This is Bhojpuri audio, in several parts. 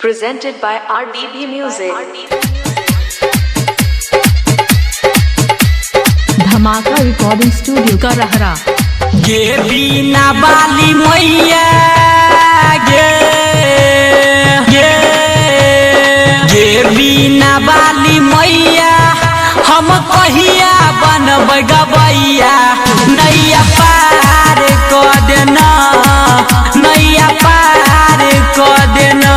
Presented by RBB Music. धमाका रिकॉर्डिंग स्टूडियो का रहरा। गे बीना बाली मैया गे गे गे बीना बाली मैया हम कहिया बनब गबैया नैया पार क देना नैया पार क देना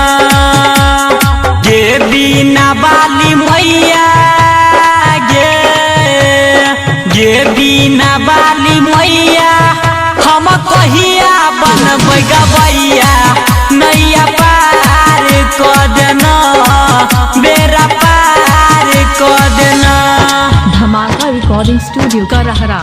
गे बीना बाली मैया गे गे बीना बाली मैया हम कहिया बनब गबैया नैया पार क देना बेरा पार क देना। धमाका रिकॉर्डिंग स्टूडियो का रहरा।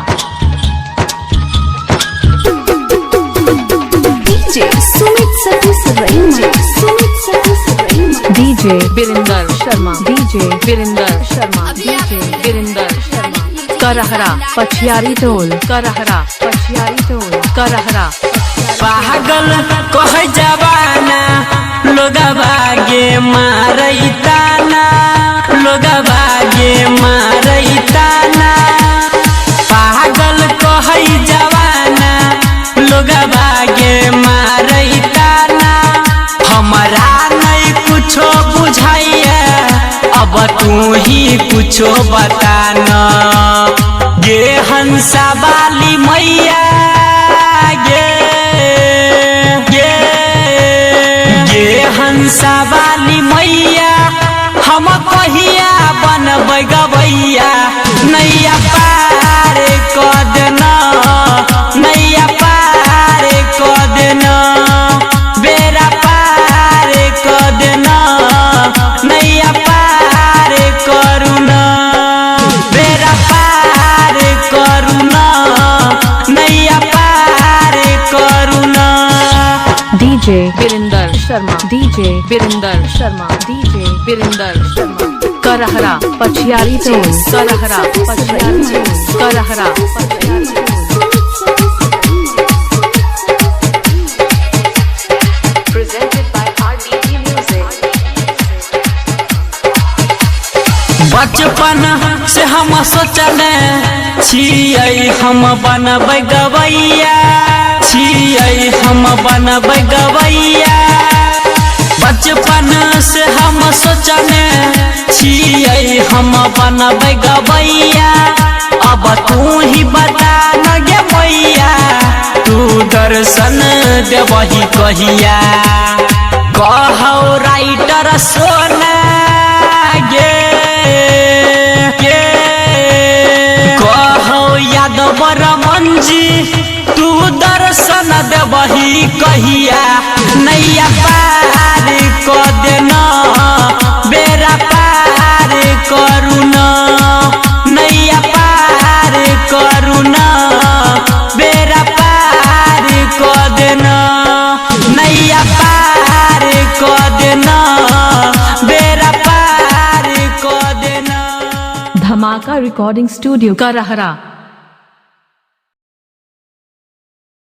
DJ Sumit Sati Sarayma, Sumit Sati Sarayma, DJ Virendra Sharma, DJ Virendra Sharma, DJ Virendra Sharma का रहरा। पछियारी टोल का रहरा, पछियारी टोल का रहरा। पागल कह जवाना लोग बागे मारैताना लोग बागे मारैताना पागल कह जवाना लोग बागे मारैताना हमारा नहीं कुछो बुझाइया अब तू ही कुछो बताना गे हंसा वाली मैया हंसा वाली मैया हम कहिया बनब गबैया नैया पार क देना नैया पार क देना बेरा पार क देना नैया पार करुना बेरा पार करुना नैया पार करुना। DJ Virendra Sharma, DJ Virendra Sharma, DJ Virendra Sharma का रहरा। पछियारी टोल का रहरा, पछियारी टोल का Rahra. Presented by RBB Music. बचपन से हम सोचले छियै हम बनब गबैया छियै हम बनब गबैया बचपन से हम सोचले छियै हम बनब गबैया अब तू ही बता न गे मैया तू दर्शन देबही कहिया कहौ राइटर सोना गे कहौ यादव रमन जी तू दर्शन देबही कहिया नैया पार क देना बेरा पार करुना नैया पार करुना बेरा पार क देना नैया पार क देना बेरा पार क देना। धमाका रिकॉर्डिंग स्टूडियो का रहरा।